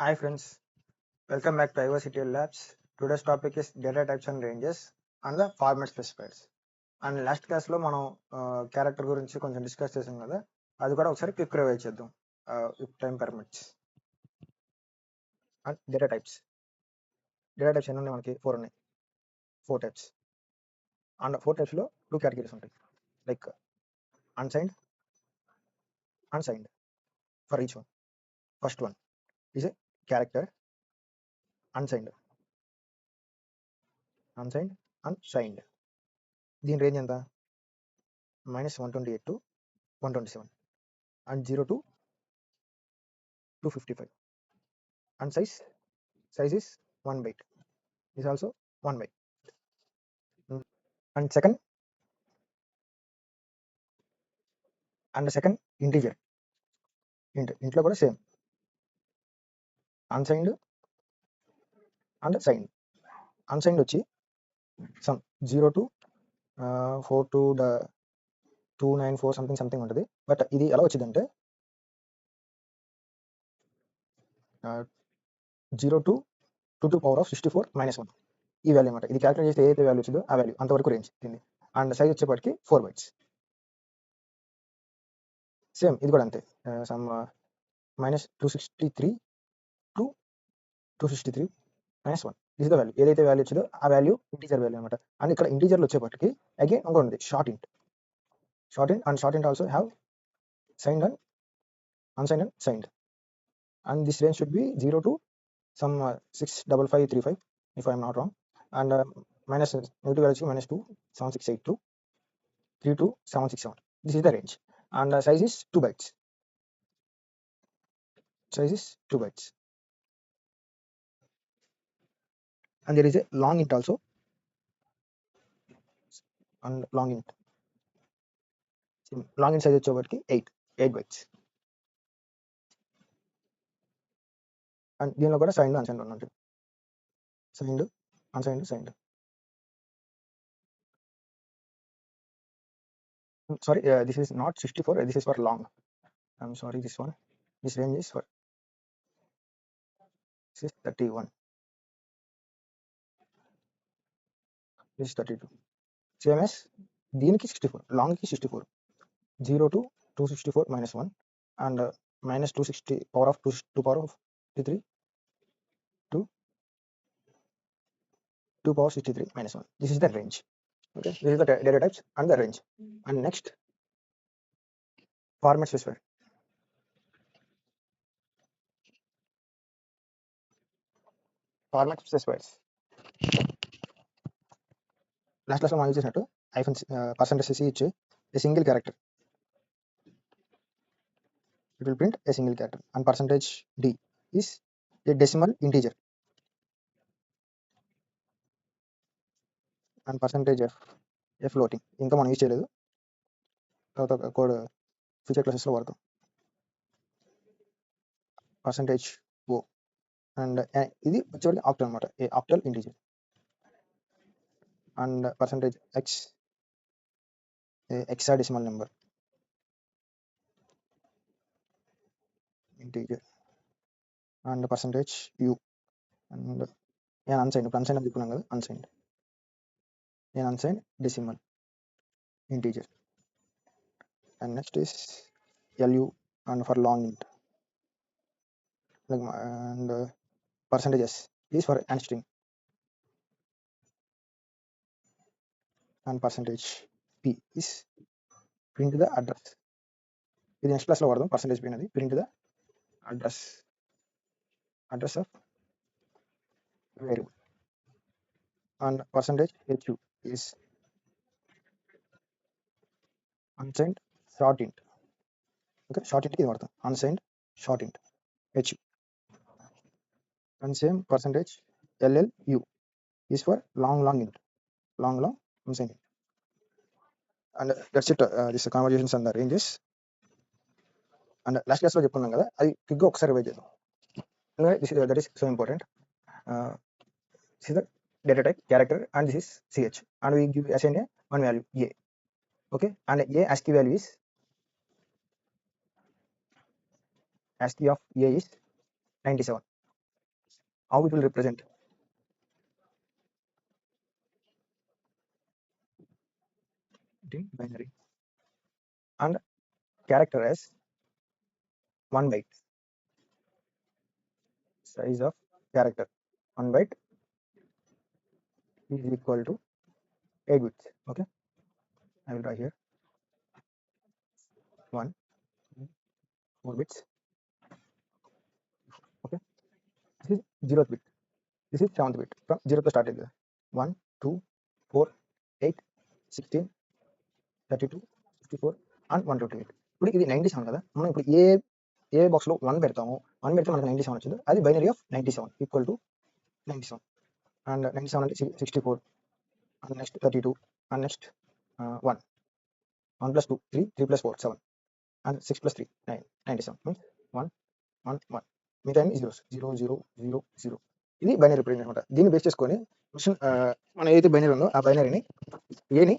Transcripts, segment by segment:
Hi friends, welcome back to IoCTL Labs. Today's topic is data types and ranges and the format specifiers. And last క్లాస్లో మనం character గురించి కొంచెం discuss చేసాం కదా, అది కూడా ఒకసారి క్విక్ రివైజ్ చేద్దాం if time permits. And data types ఎన్ని ఉన్నాయి మనకి? 4 ఉన్నాయి. 4 టైప్స్. అండ్ 4 టైప్స్లో 2 కేటగిరీస్ ఉంటాయి, like unsigned and signed for each one. First one is a character unsigned and signed. దీని రేంజ్ ఎంత? -128 to 127 and 0 to 255. And size is 1 byte, is also 1 byte. And second integer ఇంట్లో కూడా same unsigned and signed. Unsigned వచ్చి some 0 to 4 to 294 something ఉంటుంది. But ఇది ఎలా వచ్చిందంటే 0 to 2 to power of 64 -1 ఈ వాల్యూ అనమాట. ఇది క్యాలిక్యులేట్ చేస్తే ఏదైతే వాల్యూ వచ్చిందో ఆ వాల్యూ అంతవరకు రేంజ్ దీన్ని. అండ్ సైజ్ వచ్చేప్పటికి 4 bytes. సేమ్ ఇది కూడా అంతే, some -263 to 263 -1. This is the value. ఏదైతే వాల్యూ వచ్చిందో ఆ వాల్యూ ఇంటీజర్ వాల్యూ అనమాట. అండ్ ఇక్కడ ఇంటీజర్లు వచ్చేప్పటికి అగైన్ ఇంకోటి ఉంది, షార్ట్ ఇంట్. And short int also have signed and unsigned and signed. And this range should be 0 to some 65535 if I am not wrong. And minus negative value -2 7682 32767. This is the range. And size is 2 bytes. And there is a long int also. And long int size వచ్చేప్పటికి 8 bytes. And దీనిలో కూడా signed unsigned ఉన్నట్టు. Signed unsigned. Sorry, this is not 64, this is for long. I'm sorry, this range is for this is 31, this is 32. Same as దీనికి 64, long కి 64. 0 to 264 -1 and -260 power of 2 power of 63 to 2 power 63 -1. This is the range. Okay, this is the data types and the range. And next, format specifier. Format specifiers last క్లాస్లో మనం use చేసినట్టు %c ఇచ్చి a single character, it will print a single character. And %d is a decimal integer. And %f a floating. ఇంకా మనం use చేయలేదు, తర్వాత code future క్లాసెస్లో వాడతాం. %o అండ్ ఇది వచ్చేవాళ్ళకి ఆక్టల్ అనమాట, a octal integer. And %x hexadecimal number integer. And %u and నేను అన్సైన్డ్, ఇప్పుడు అన్సైన్డ్ అని చెప్పుకున్నాం కదా, unsigned decimal integer. And next is lu and for long int. And %s is for an string. And %p is print the address. ఇది next క్లాస్లో వాడదాం. % p అనేది print the address of variable. And %hu is unsigned short int. Okay, short int ఇది వాడతాం, unsigned short int hu. And same %llu is for long int, long unsigned int. And that's it. This conversations and the ranges. And last క్లాస్లో చెప్పుకున్నాం కదా, అది క్విక్గా ఒకసారి revise చేద్దాం. That is so important. This is the data type character and this is ch. And we give assign A one value a. Okay, and a ASCII value is ASCII of a is 97. how it will represent in binary, and character as 1 byte, size of character 1 byte is equal to 8 bits. Okay, I will write here 1 4 bits. Okay, this is 0th bit, this is 7th bit. From 0 to start it 1 2 4 8 16 32 54 and 128. ఇప్పుడు ఇది 97 కదా, మనం ఇప్పుడు ఏ బాక్స్లో 1 పెడతాము, 1 పెడితే మనకు 97 వచ్చింది, అది binary of 97 equal to 97. And 97 అంటే 64, and next 32, and next 1 1 plus 2 3 3 plus 4 7, and 6 plus 3 9 97 means 1 1 1. మిగతా అన్ని జీరోస్ 0 0 0 0. ఇది బైనరీ రిప్రజెంట్ అనమాట. దీన్ని బేస్ చేసుకొని మిషన్ మన ఏదైతే బైనరీ ఉందో ఆ బైనరీని ఏని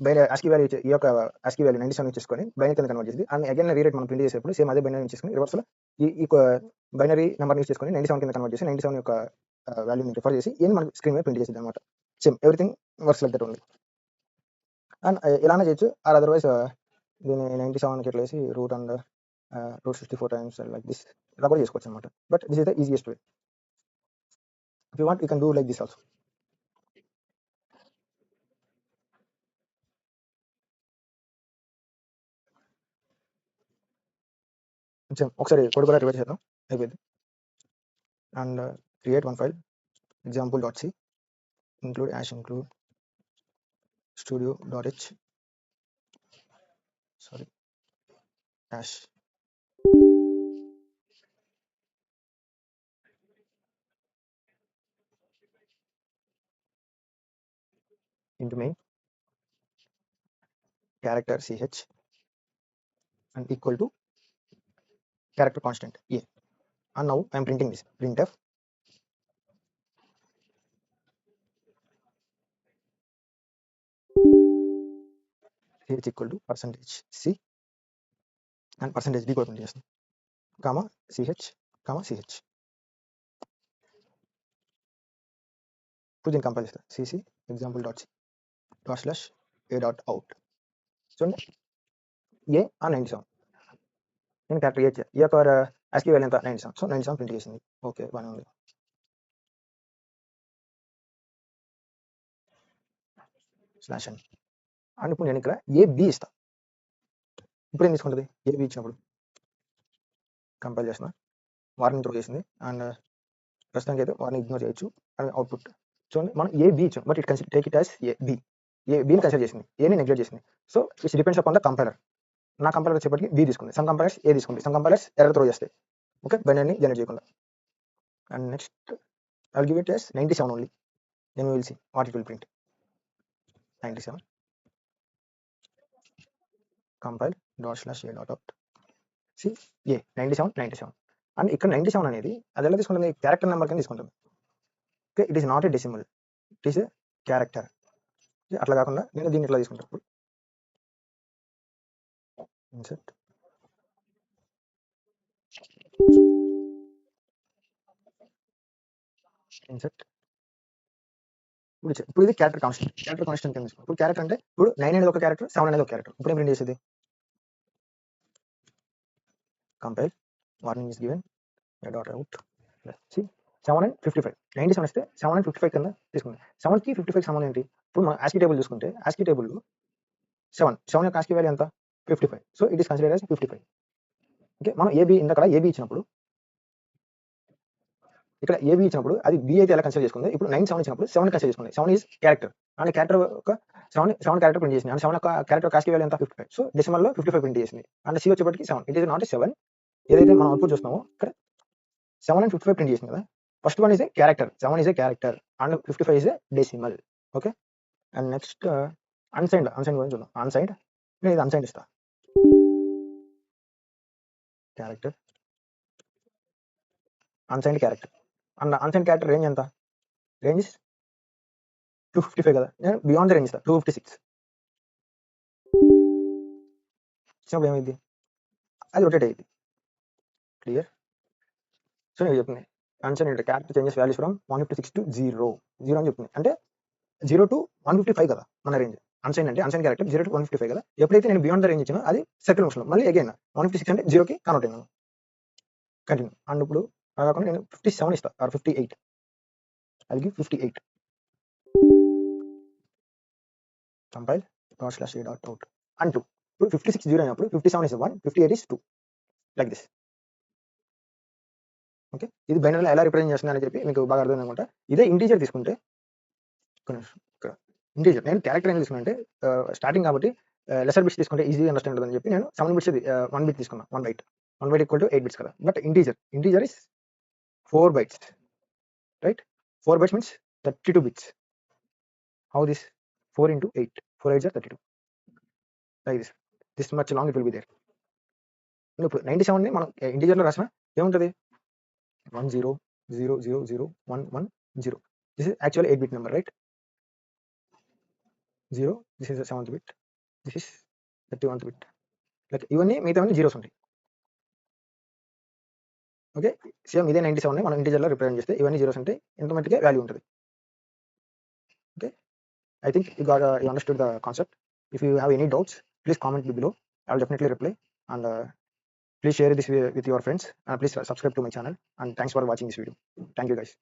బైనరీ ఆస్కీ వాల్యూ ఈ యొక్క ఆస్కీ వాల్యూ 97 చేసుకొని బైనరీ కింద కన్వర్ట్ చేసి అండ్ అగైన్ రీరేట్ మనం ప్రింట్ చేసేప్పుడు సేమ్ అదే బైనరీ చేసుకొని రివర్స్లో ఈ బైనరీ నెంబర్ యూస్ చేసుకొని 97 కింద కన్వర్ట్ చేసి 97 యొక్క వాల్యూని రిఫర్ చేసి ఏం మనకి స్క్రీన్ మీద ప్రింట్ చేసేది అనమాట. Same everything works like that only. And ఇలానే చేయొచ్చు, ఆర్ అదర్వైజ్ దీన్ని 97కి ఎట్లా వేసి root and root 64 times like this ఇలా కూడా చేసుకోవచ్చు అనమాట. But this is the easiest way. If you want you can do like this also. ఒకసారి కోడ్ కూడా రివర్స్ చేద్దాం అయిపోయింది. And create one file example dot C include hash include studio.h sorry hash into main character ch and equal to character constant a. And now I am printing this printf ch equal to %c and %d కూడా print చేస్తాం comma ch comma ch. ఇప్పుడు దీన్ని compile చేస్తాం cc example dot c dot slash a dot out. చూడండి ఏ ఆ 97 నేను character ఏ యొక్క Aashiqui value ఎంత 97, సో 97 ప్రింట్ చేసింది. ఓకే బాగానే ఉంది. స్లాష్ అని అండ్ ఇప్పుడు నేను ఇక్కడ ఏబి ఇస్తాను. ఇప్పుడు ఏం తీసుకుంటుంది ఏబి ఇచ్చినప్పుడు కంపైల్ చేసిన వార్నింగ్ త్రో చేసింది అండ్ ప్రస్తుతానికి అయితే వార్నింగ్ ఇగ్నోర్ చేయొచ్చు. అండ్ అవుట్పుట్ చూడండి మనం ఏబి ఇచ్చాం but it take it as AB. ఏబిని కన్సిడర్ చేసింది, ఏని నెగ్లెక్ట్ చేసింది. So it's depends upon the compiler. నా కంపైలర్ వచ్చేప్పటికి బి తీసుకుంది, సమ్ కంపైలర్స్ ఏ తీసుకుంది, సమ్ కంపైలర్స్ ఎర్రర్ త్రో చేస్తాయి. ఓకే బైనరీని జనరేట్ చేయకుండా. And next I will give it as 97 only. Then we will see what it will print. 97 compile dot slash A dot out C A 97. And ఇక్కడ 97 అనేది అది ఎలా తీసుకుంటుంది, character number కింద తీసుకుంటుంది. Okay it is not a decimal, it is a character. అట్లా కాకుండా నేను దీన్ని ఇట్లా తీసుకుంటాను. ఇన్సర్ట్ ఇన్సర్ట్ ఇప్పుడు ఇది క్యారెక్టర్ కాన్స్టెంట్ కింద తీసుకోండి. ఇప్పుడు క్యారెక్టర్ అంటే ఇప్పుడు 9 అనేది ఒక క్యారెక్టర్, 7 అనేది ఒక క్యారెక్టర్. ఇప్పుడు ఏం ప్రింట్ చేసేది compile warning is given dot out C 7 and 55. 97 ఇస్తే 7 and 55 కింద తీసుకుంది. 7కి 55 సంబంధం ఏంటి? ఇప్పుడు మనం ఆస్కీ టేబుల్ చూసుకుంటే ఆస్కీ టేబుల్ 7 యొక్క ఆస్కీ వాల్యూ ఎంత 55. So it is considered as 55. Okay మనం ఏబి ఇందాక ఏబి ఇచ్చినప్పుడు ఇక్కడ ఏబి ఇచ్చినప్పుడు అది బి అయితే ఎలా కన్సిడర్ చేసుకుంది, ఇప్పుడు 97 ఇచ్చినప్పుడు 7 కన్సిడర్ చేసుకుంది. 7 ఈజ్ క్యారెక్టర్ అండ్ క్యారెక్టర్ ఒక 7 క్యారెక్టర్ ప్రింట్ చేసింది అండ్ 7 యొక్క క్యారెక్టర్ ఆస్కీ వాల్యూ ఎంత 55. సో డెసిమల్లో 55 ప్రింట్ చేసింది అండ్ సి వచ్చేప్పటికి 7. ఇట్ ఈస్ నాట్ 7 ఏదైతే మనం అవుట్పుట్ చూస్తున్నామో ఇక్కడ 7 and 55 ప్రింట్ చేసింది కదా. First one is a character, 7 is a character and 55 is a decimal. Okay and next unsigned గురించి చూద్దాం. అన్సైన్డ్ నేను ఇది అన్సైన్డ్ ఇస్తా character unsigned character and unsigned character range ఎంత, రేంజ్ 255 కదా, నేను బియాండ్ ద రేంజ్ ఇస్తా 256. ఇచ్చినప్పుడు ఏమైంది అది రొటేట్ అయ్యింది. క్లియర్. సో నేను చెప్తుంది అన్సైన్ inter character changes values from 156 to 0 అని చెప్తుంది. అంటే 0 to 155 కదా మన రేంజ్. అన్సైన్ అంటే అన్సైన్ క్యారెక్టర్ 0 to 155 కదా. ఎప్పుడైతే నేను బియాండ్ ద రేంజ్ ఇచ్చానో అది సర్కిల్ మోషన్లో మళ్ళీ అగైన్ 156 అంటే 0కి కన్వర్ట్ అయినాను. కంటిన్యూ. అండ్ ఇప్పుడు అలా కాకుండా నేను 57 ఇస్తా or 58. I give 58. Compile ./a.out and 2. ఇప్పుడు 56 0 అయినప్పుడు 57 is 1, 58 is 2 like this. Okay, ఇది బైనరీలో ఎలా రిప్రజెంట్ చేస్తున్నానని చెప్పి మీకు బాగా అర్థం అనుకుంటా. ఇదే ఇంటీజర్ తీసుకుంటే ఇక్కడ ఇంటీజర్ నేను క్యారెక్టర్ ఏం తీసుకున్నా అంటే స్టార్టింగ్ కాబట్టి లెసర్ బిట్స్ తీసుకుంటే ఈజీ అండర్స్టాండ్ అని చెప్పి నేను 7 బిట్స్ 1 బిట్ తీసుకున్నా. 1 బైట్ ఈక్వల్ టు 8 బిట్స్ కదా. But integer is 4 bytes right. 4 bytes means 32 bits. How this 4 into 8 4 8s are 32 like this much long it will be there. ఇప్పుడు 97 ని మనం ఇంటీజర్లో రాసిన ఏముంటుంది 1 0 0 0 0 1 1 0. This is actual 8 bit number right. 0 this is 7th bit, this is 31th bit. Like ఇవన్నీ మిగతావన్నీ zeros ఉంటాయి. Okay, same ఇదే 97 మనం ఇంటీజర్లో రిప్రజెంట్ చేస్తే ఇవన్నీ జీరోస్ ఉంటాయి, ఎంత మట్టుకే వాల్యూ ఉంటుంది. Okay, I think you understood the concept. If you have any doubts, please comment below. I will definitely reply. And please share this with your friends. And please subscribe to my channel. And thanks for watching this video. Thank you guys.